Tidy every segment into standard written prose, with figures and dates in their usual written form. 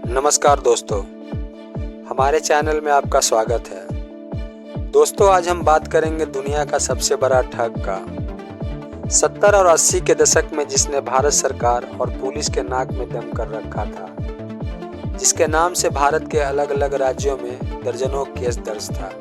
नमस्कार दोस्तों, हमारे चैनल में आपका स्वागत है। दोस्तों, आज हम बात करेंगे दुनिया का सबसे बड़ा ठग का। 70 और 80 के दशक में जिसने भारत सरकार और पुलिस के नाक में दम कर रखा था, जिसके नाम से भारत के अलग अलग राज्यों में दर्जनों केस दर्ज था।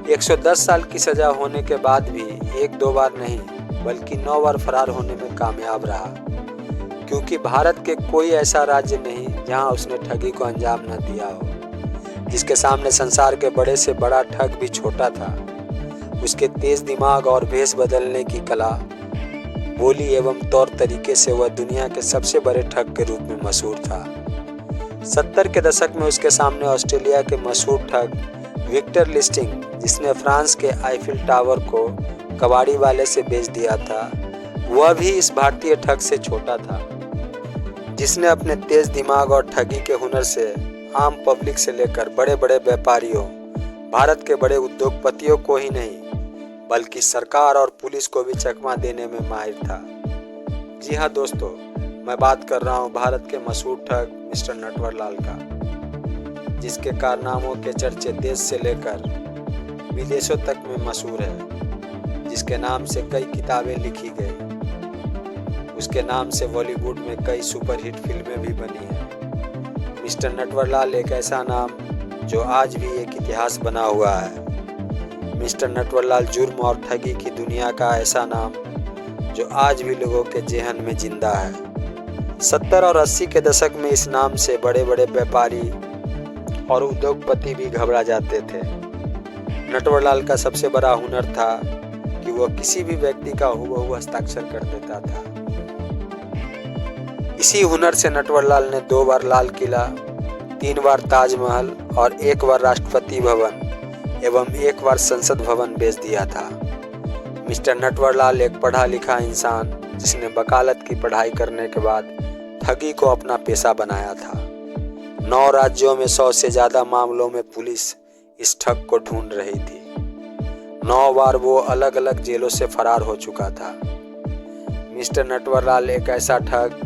110 साल की सजा होने के बाद भी एक दो बार नहीं बल्कि 9 बार फरार होने में कामयाब रहा, क्योंकि भारत के कोई ऐसा राज्य नहीं जहां उसने ठगी को अंजाम न दिया हो। जिसके सामने संसार के बड़े से बड़ा ठग भी छोटा था। उसके तेज दिमाग और भेष बदलने की कला, बोली एवं तौर तरीके से वह दुनिया के सबसे बड़े ठग के रूप में मशहूर था। 70 के दशक में उसके सामने ऑस्ट्रेलिया के मशहूर ठग विक्टर लिस्टिंग, जिसने फ्रांस के आईफिल टावर को कबाड़ी वाले से बेच दिया था, वह भी इस भारतीय ठग से छोटा था, जिसने अपने तेज दिमाग और ठगी के हुनर से आम पब्लिक से लेकर बड़े बड़े व्यापारियों, भारत के बड़े उद्योगपतियों को ही नहीं बल्कि सरकार और पुलिस को भी चकमा देने में माहिर था। जी हाँ दोस्तों, मैं बात कर रहा हूँ भारत के मशहूर ठग मिस्टर नटवरलाल का, जिसके कारनामों के चर्चे देश से लेकर विदेशों तक में मशहूर है, जिसके नाम से कई किताबें लिखी गई। उसके नाम से बॉलीवुड में कई सुपरहिट फिल्में भी बनी हैं। मिस्टर नटवरलाल एक ऐसा नाम जो आज भी एक इतिहास बना हुआ है। मिस्टर नटवरलाल जुर्म और ठगी की दुनिया का ऐसा नाम जो आज भी लोगों के जेहन में जिंदा है। 70 और 80 के दशक में इस नाम से बड़े बड़े व्यापारी और उद्योगपति भी घबरा जाते थे। नटवरलाल का सबसे बड़ा हुनर था कि वह किसी भी व्यक्ति का हूबहू हस्ताक्षर कर देता था। इसी हुनर से नटवरलाल ने 2 बार लाल किला, 3 बार ताजमहल और 1 बार राष्ट्रपति भवन एवं 1 बार संसद भवन बेच दिया था। मिस्टर नटवरलाल एक पढ़ा लिखा इंसान, जिसने वकालत की पढ़ाई करने के बाद ठगी को अपना पेशा बनाया था। 9 राज्यों में 100 से ज़्यादा मामलों में पुलिस इस ठग को ढूंढ रही थी। 9 बार वो अलग अलग जेलों से फरार हो चुका था। मिस्टर नटवरलाल एक ऐसा ठग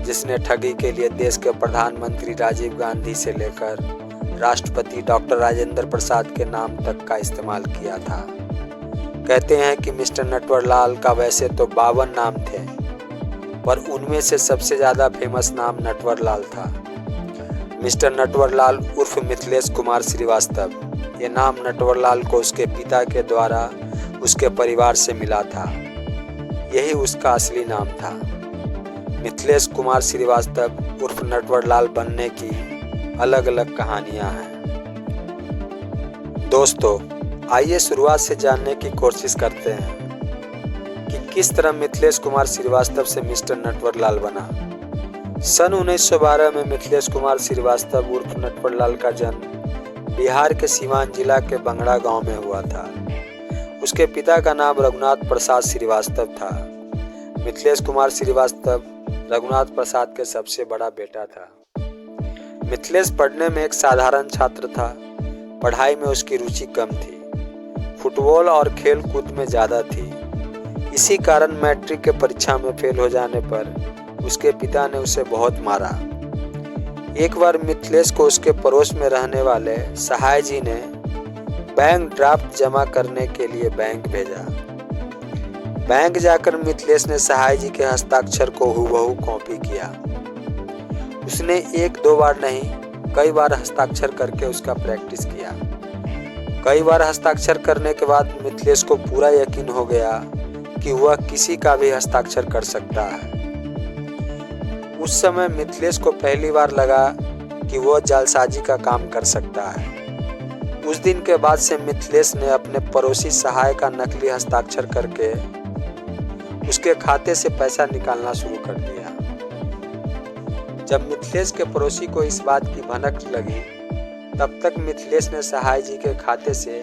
जिसने ठगी के लिए देश के प्रधानमंत्री राजीव गांधी से लेकर राष्ट्रपति डॉक्टर राजेंद्र प्रसाद के नाम तक का इस्तेमाल किया था। कहते हैं कि मिस्टर नटवरलाल का वैसे तो 52 नाम थे, पर उनमें से सबसे ज़्यादा फेमस नाम नटवरलाल था। मिस्टर नटवरलाल उर्फ मिथिलेश कुमार श्रीवास्तव, ये नाम नटवरलाल को उसके पिता के द्वारा उसके परिवार से मिला था। यही उसका असली नाम था। मिथिलेश कुमार श्रीवास्तव उर्फ नटवरलाल बनने की अलग अलग कहानियां हैं। दोस्तों, आइए शुरुआत से जानने की कोशिश करते हैं कि किस तरह मिथिलेश कुमार श्रीवास्तव से मिस्टर नटवरलाल बना। सन 1912 में मिथिलेश कुमार श्रीवास्तव उर्फ नटवरलाल का जन्म बिहार के सीवान जिला के बंगड़ा गांव में हुआ था। उसके पिता का नाम रघुनाथ प्रसाद श्रीवास्तव था। मिथिलेश कुमार श्रीवास्तव रघुनाथ प्रसाद के सबसे बड़ा बेटा था। मिथिलेश पढ़ने में एक साधारण छात्र था। पढ़ाई में उसकी रुचि कम थी, फुटबॉल और खेल कूद में ज़्यादा थी। इसी कारण मैट्रिक के परीक्षा में फेल हो जाने पर उसके पिता ने उसे बहुत मारा। एक बार मिथिलेश को उसके पड़ोस में रहने वाले सहाय जी ने बैंक ड्राफ्ट जमा करने के लिए बैंक भेजा। बैंक जाकर मिथिलेश ने सहाय जी के हस्ताक्षर को हूबहू कॉपी किया। उसने 1-2 बार नहीं, कई बार हस्ताक्षर करके उसका प्रैक्टिस किया। कई बार हस्ताक्षर करने के बाद मिथिलेश को पूरा यकीन हो गया कि वह किसी का भी हस्ताक्षर कर सकता है। उस समय मिथिलेश को पहली बार लगा कि वह जालसाजी का काम कर सकता है। उस दिन के बाद से मिथिलेश ने अपने पड़ोसी सहाय का नकली हस्ताक्षर करके उसके खाते से पैसा निकालना शुरू कर दिया। जब मिथिलेश के पड़ोसी को इस बात की भनक लगी, तब तक मिथिलेश ने सहाय जी के खाते से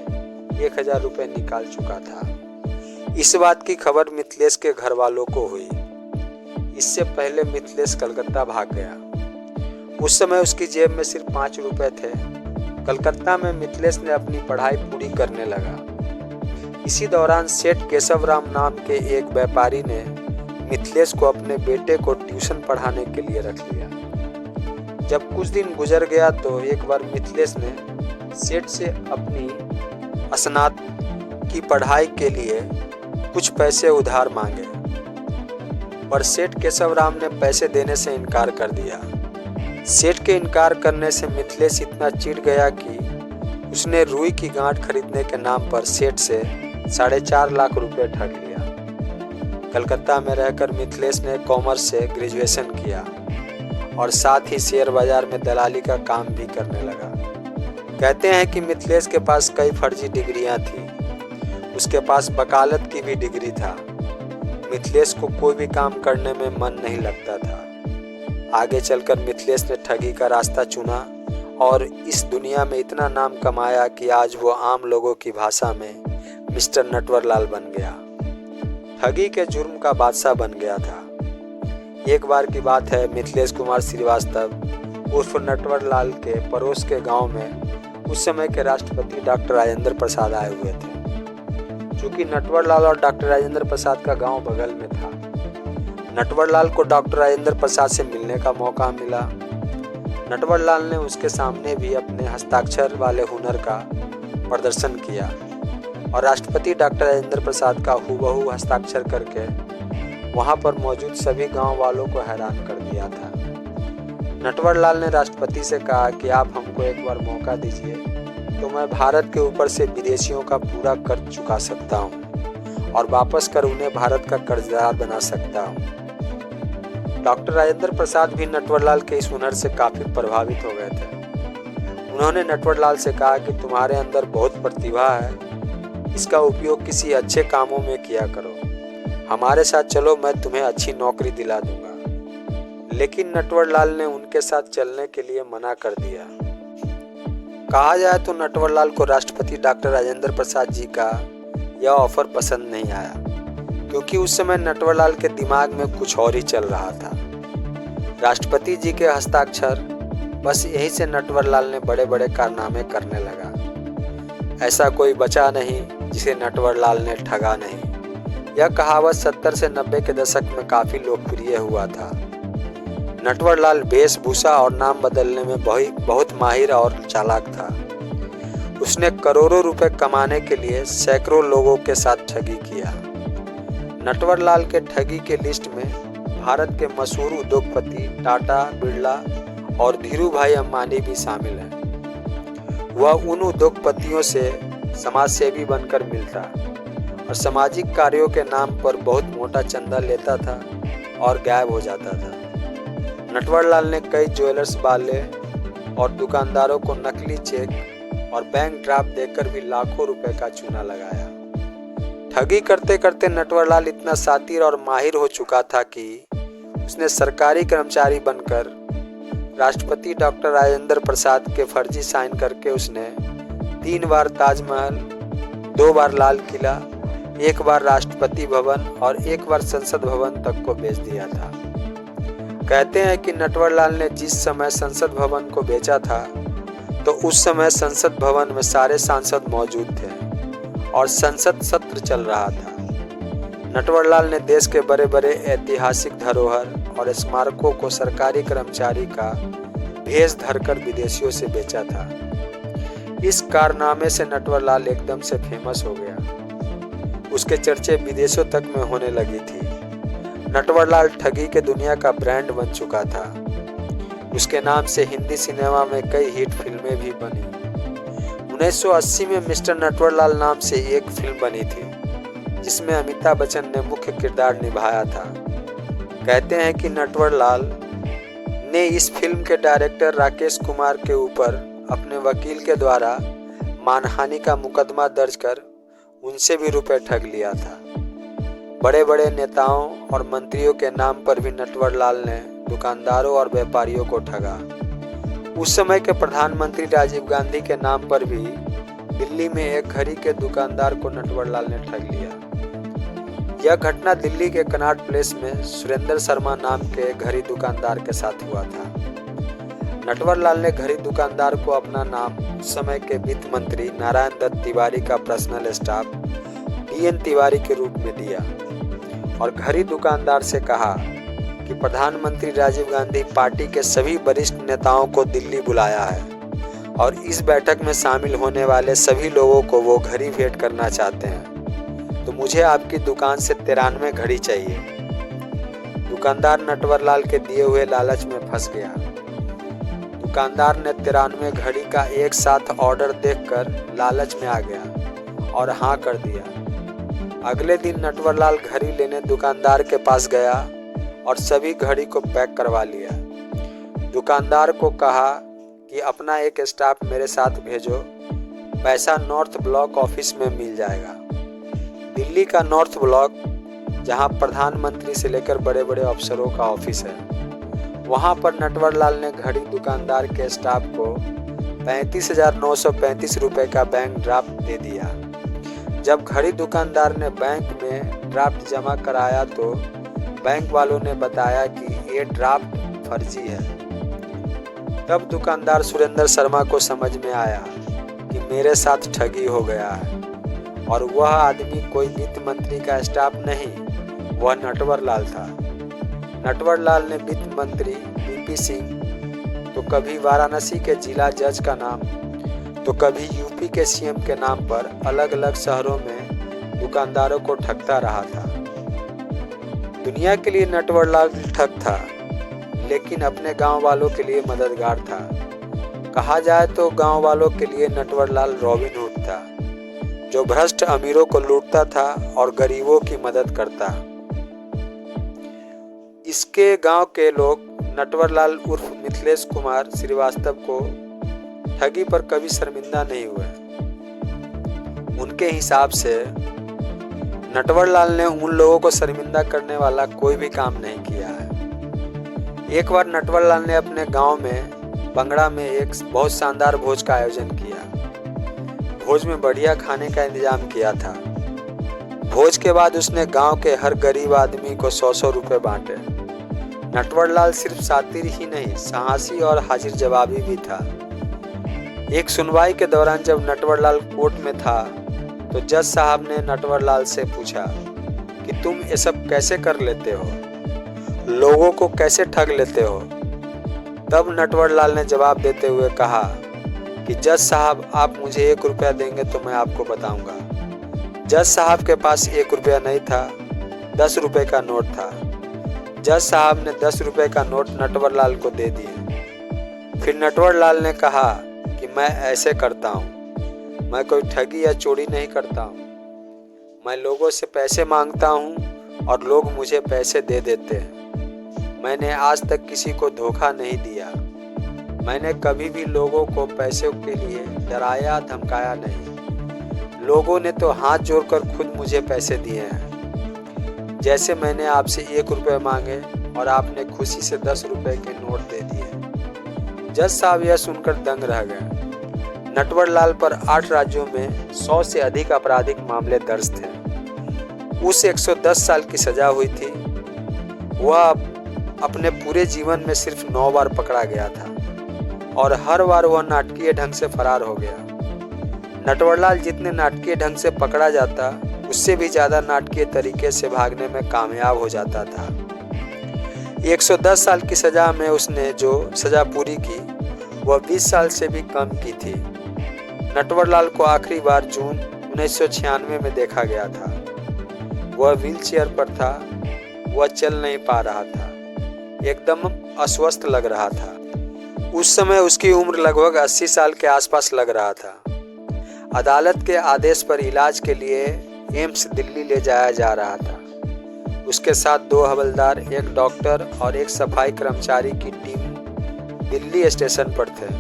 1000 रुपये निकाल चुका था। इस बात की खबर मिथिलेश के घर वालों को हुई। इससे पहले मिथिलेश कलकत्ता भाग गया। उस समय उसकी जेब में सिर्फ 5 रुपये थे। कलकत्ता में मिथिलेश ने अपनी पढ़ाई पूरी करने लगा। इसी दौरान सेठ केशव राम नाम के एक व्यापारी ने मिथिलेश को अपने बेटे को ट्यूशन पढ़ाने के लिए रख लिया। जब कुछ दिन गुजर गया तो एक बार मिथिलेश ने सेठ से अपनी स्नातक की पढ़ाई के लिए कुछ पैसे उधार मांगे, पर सेठ केशव राम ने पैसे देने से इनकार कर दिया। सेठ के इनकार करने से मिथिलेश इतना चिढ़ गया कि उसने रुई की गांठ खरीदने के नाम पर सेठ से 4.5 लाख रुपए ठग लिया। कलकत्ता में रहकर मिथिलेश ने कॉमर्स से ग्रेजुएशन किया और साथ ही शेयर बाजार में दलाली का काम भी करने लगा। कहते हैं कि मिथिलेश के पास कई फर्जी डिग्रियां थी। उसके पास वकालत की भी डिग्री था। मिथिलेश को कोई भी काम करने में मन नहीं लगता था। आगे चलकर मिथिलेश ने ठगी का रास्ता चुना और इस दुनिया में इतना नाम कमाया कि आज वो आम लोगों की भाषा में मिस्टर नटवरलाल बन गया। ठगी के जुर्म का बादशाह बन गया था। एक बार की बात है, मिथिलेश कुमार श्रीवास्तव उर्फ नटवरलाल के पड़ोस के गांव में उस समय के राष्ट्रपति डॉक्टर राजेंद्र प्रसाद आए हुए थे। चूंकि नटवरलाल और डॉक्टर राजेंद्र प्रसाद का गांव बगल में था, नटवरलाल को डॉक्टर राजेंद्र प्रसाद से मिलने का मौका मिला। नटवरलाल ने उसके सामने भी अपने हस्ताक्षर वाले हुनर का प्रदर्शन किया और राष्ट्रपति डॉक्टर राजेंद्र प्रसाद का हूबहू हस्ताक्षर करके वहां पर मौजूद सभी गांव वालों को हैरान कर दिया था। नटवरलाल ने राष्ट्रपति से कहा कि आप हमको एक बार मौका दीजिए तो मैं भारत के ऊपर से विदेशियों का पूरा कर्ज चुका सकता हूं और वापस कर उन्हें भारत का कर्जदार बना सकता हूं। डॉक्टर राजेंद्र प्रसाद भी नटवरलाल के इस हुनर से काफी प्रभावित हो गए थे। उन्होंने नटवरलाल से कहा कि तुम्हारे अंदर बहुत प्रतिभा है, इसका उपयोग किसी अच्छे कामों में किया करो। हमारे साथ चलो, मैं तुम्हें अच्छी नौकरी दिला दूंगा। लेकिन नटवरलाल ने उनके साथ चलने के लिए मना कर दिया। कहा जाए तो नटवरलाल को राष्ट्रपति डॉक्टर राजेंद्र प्रसाद जी का यह ऑफर पसंद नहीं आया, क्योंकि उस समय नटवरलाल के दिमाग में कुछ और ही चल रहा था। राष्ट्रपति जी के हस्ताक्षर, बस यही से नटवरलाल ने बड़े बड़े कारनामे करने लगा। ऐसा कोई बचा नहीं जिसे नटवरलाल ने ठगा नहीं। यह कहावत 70 से 90 के दशक में काफी लोकप्रिय हुआ था। नटवरलाल वेशभूषा और नाम बदलने में बहुत माहिर और चालाक था। उसने करोड़ों रुपए कमाने के लिए सैकड़ों लोगों के साथ ठगी किया। नटवरलाल के ठगी के लिस्ट में भारत के मशहूर उद्योगपति टाटा, बिरला और धीरू भाई अंबानी भी शामिल हैं। वह उन उद्योगपतियों से समाजसेवी बनकर मिलता और सामाजिक कार्यों के नाम पर बहुत मोटा चंदा लेता था और गायब हो जाता था। नटवरलाल ने कई ज्वेलर्स वाले और दुकानदारों को नकली चेक और बैंक ड्राफ्ट देकर भी लाखों रुपए का चूना लगाया। ठगी करते करते नटवरलाल इतना शातिर और माहिर हो चुका था कि उसने सरकारी कर्मचारी बनकर राष्ट्रपति डॉक्टर राजेंद्र प्रसाद के फर्जी साइन करके उसने 3 बार ताजमहल, 2 बार लाल किला, 1 बार राष्ट्रपति भवन और 1 बार संसद भवन तक को बेच दिया था। कहते हैं कि नटवरलाल ने जिस समय संसद भवन को बेचा था तो उस समय संसद भवन में सारे सांसद मौजूद थे और संसद सत्र चल रहा था। नटवरलाल ने देश के बड़े बड़े ऐतिहासिक धरोहर और स्मारकों को सरकारी कर्मचारी का भेष धरकर विदेशियों से बेचा था। इस कारनामे से नटवरलाल एकदम से फेमस हो गया। उसके चर्चे विदेशों तक में होने लगी थी। नटवरलाल ठगी के दुनिया का ब्रांड बन चुका था। उसके नाम से हिंदी सिनेमा में कई हिट फिल्में भी बनी। 1980 में मिस्टर नटवरलाल नाम से एक फिल्म बनी थी जिसमें अमिताभ बच्चन ने मुख्य किरदार निभाया था। कहते हैं कि नटवरलाल ने इस फिल्म के डायरेक्टर राकेश कुमार के ऊपर अपने वकील के द्वारा मानहानि का मुकदमा दर्ज कर उनसे भी रुपए ठग लिया था। बड़े बड़े नेताओं और मंत्रियों के नाम पर भी नटवरलाल ने दुकानदारों और व्यापारियों को ठगा। उस समय के प्रधानमंत्री राजीव गांधी के नाम पर भी दिल्ली में एक घड़ी के दुकानदार को नटवरलाल ने ठग लिया। यह घटना दिल्ली के कनॉट प्लेस में सुरेंद्र शर्मा नाम के घड़ी दुकानदार के साथ हुआ था। नटवरलाल ने घड़ी दुकानदार को अपना नाम उस समय के वित्त मंत्री नारायण दत्त तिवारी का पर्सनल स्टाफ DN तिवारी के रूप में दिया और घड़ी दुकानदार से कहा कि प्रधानमंत्री राजीव गांधी पार्टी के सभी वरिष्ठ नेताओं को दिल्ली बुलाया है और इस बैठक में शामिल होने वाले सभी लोगों को वो घड़ी भेंट करना चाहते हैं, तो मुझे आपकी दुकान से 93 घड़ी चाहिए। दुकानदार नटवरलाल के दिए हुए लालच में फंस गया। दुकानदार ने 93 घड़ी का एक साथ ऑर्डर देखकर लालच में आ गया और हाँ कर दिया। अगले दिन नटवरलाल घड़ी लेने दुकानदार के पास गया और सभी घड़ी को पैक करवा लिया। दुकानदार को कहा कि अपना एक स्टाफ मेरे साथ भेजो, पैसा नॉर्थ ब्लॉक ऑफिस में मिल जाएगा। दिल्ली का नॉर्थ ब्लॉक, जहां प्रधानमंत्री से लेकर बड़े बड़े अफसरों का ऑफिस है, वहां पर नटवरलाल ने घड़ी दुकानदार के स्टाफ को 35,935 रुपये का बैंक ड्राफ्ट दे दिया। जब घड़ी दुकानदार ने बैंक में ड्राफ्ट जमा कराया तो बैंक वालों ने बताया कि ये ड्राफ्ट फर्जी है। तब दुकानदार सुरेंद्र शर्मा को समझ में आया कि मेरे साथ ठगी हो गया है और वह आदमी कोई वित्त मंत्री का स्टाफ नहीं, वह नटवरलाल था। नटवरलाल ने वित्त मंत्री वीपी सिंह, तो कभी वाराणसी के जिला जज का नाम, तो कभी यूपी के सीएम के नाम पर अलग अलग शहरों में दुकानदारों को ठगता रहा था। दुनिया के लिए नटवरलाल ठग था, लेकिन अपने गांव वालों के लिए मददगार था। कहा जाए तो गांव वालों के लिए नटवरलाल रॉबिन हुड था, जो भ्रष्ट अमीरों को लूटता था और गरीबों की मदद करता। इसके गांव के लोग नटवरलाल उर्फ मिथिलेश कुमार श्रीवास्तव को ठगी पर कभी शर्मिंदा नहीं हुए। उनके हिसाब से नटवरलाल ने उन लोगों को शर्मिंदा करने वाला कोई भी काम नहीं किया है। एक बार नटवरलाल ने अपने गांव में बंगड़ा में एक बहुत शानदार भोज का आयोजन किया। भोज में बढ़िया खाने का इंतजाम किया था। भोज के बाद उसने गांव के हर गरीब आदमी को 100-100 रुपये बांटे। नटवरलाल सिर्फ सातिर ही नहीं, साहसी और हाजिर जवाबी भी था। एक सुनवाई के दौरान जब नटवरलाल कोर्ट में था तो जज साहब ने नटवरलाल से पूछा कि तुम ये सब कैसे कर लेते हो, लोगों को कैसे ठग लेते हो। तब नटवरलाल ने जवाब देते हुए कहा कि जज साहब, आप मुझे 1 रुपया देंगे तो मैं आपको बताऊंगा। जज साहब के पास 1 रुपया नहीं था, 10 रुपये का नोट था। जज साहब ने 10 रुपये का नोट नटवरलाल को दे दिए। फिर नटवरलाल ने कहा कि मैं ऐसे करता हूँ, मैं कोई ठगी या चोरी नहीं करता हूँ। मैं लोगों से पैसे मांगता हूँ और लोग मुझे पैसे दे देते हैं। मैंने आज तक किसी को धोखा नहीं दिया। मैंने कभी भी लोगों को पैसों के लिए डराया धमकाया नहीं। लोगों ने तो हाथ जोड़कर खुद मुझे पैसे दिए हैं। जैसे मैंने आपसे 1 रुपये मांगे और आपने खुशी से 10 रुपये के नोट दे दिए। जज साहब यह सुनकर दंग रह गए। नटवरलाल पर 8 राज्यों में 100 से अधिक आपराधिक मामले दर्ज थे। उस 110 साल की सजा हुई थी। वह अपने पूरे जीवन में सिर्फ 9 बार पकड़ा गया था और हर बार वह नाटकीय ढंग से फरार हो गया। नटवरलाल जितने नाटकीय ढंग से पकड़ा जाता, उससे भी ज़्यादा नाटकीय तरीके से भागने में कामयाब हो जाता था। 110 साल की सज़ा में उसने जो सज़ा पूरी की वह 20 साल से भी कम की थी। नटवरलाल को आखिरी बार जून 1996 में देखा गया था। वह व्हीलचेयर पर था। वह चल नहीं पा रहा था, एकदम अस्वस्थ लग रहा था। उस समय उसकी उम्र लगभग 80 साल के आसपास लग रहा था। अदालत के आदेश पर इलाज के लिए एम्स दिल्ली ले जाया जा रहा था। उसके साथ 2 हवलदार, 1 डॉक्टर और 1 सफाई कर्मचारी की टीम दिल्ली स्टेशन पर थे।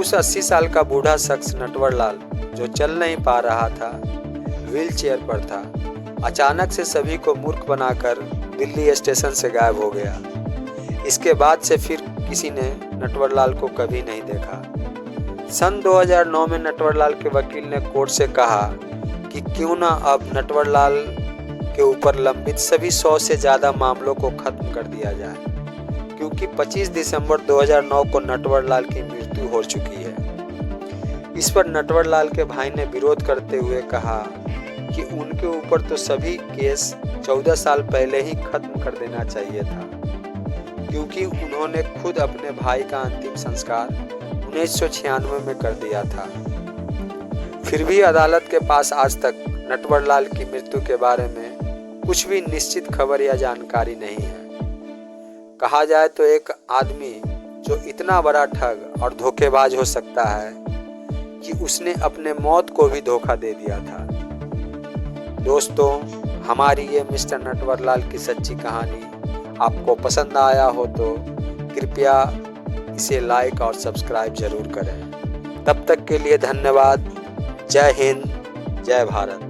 उस 80 साल का बूढ़ा शख्स नटवरलाल, जो चल नहीं पा रहा था, व्हील चेयर पर था, अचानक से सभी को मूर्ख बनाकर दिल्ली स्टेशन से गायब हो गया। इसके बाद से फिर किसी ने नटवरलाल को कभी नहीं देखा। सन 2009 में नटवरलाल के वकील ने कोर्ट से कहा कि क्यों ना अब नटवरलाल के ऊपर लंबित सभी 100 से ज़्यादा मामलों को खत्म कर दिया जाए, क्योंकि 25 दिसंबर 2009 को नटवरलाल की मृत्यु हो चुकी है। इस पर नटवरलाल के भाई ने विरोध करते हुए कहा कि उनके ऊपर तो सभी केस 14 साल पहले ही खत्म कर देना चाहिए था। क्योंकि उन्होंने खुद अपने भाई का अंतिम संस्कार 1996 में कर दिया था। फिर भी अदालत के पास आज तक नटवरलाल की मृत्यु के बारे में कुछ भी निश्चित खबर या जानकारी नहीं है। कहा जाए तो एक आदमी जो इतना बड़ा ठग और धोखेबाज हो सकता है कि उसने अपने मौत को भी धोखा दे दिया था। दोस्तों, हमारी ये मिस्टर नटवरलाल की सच्ची कहानी आपको पसंद आया हो तो कृपया इसे लाइक और सब्सक्राइब जरूर करें। तब तक के लिए धन्यवाद। जय हिंद, जय भारत।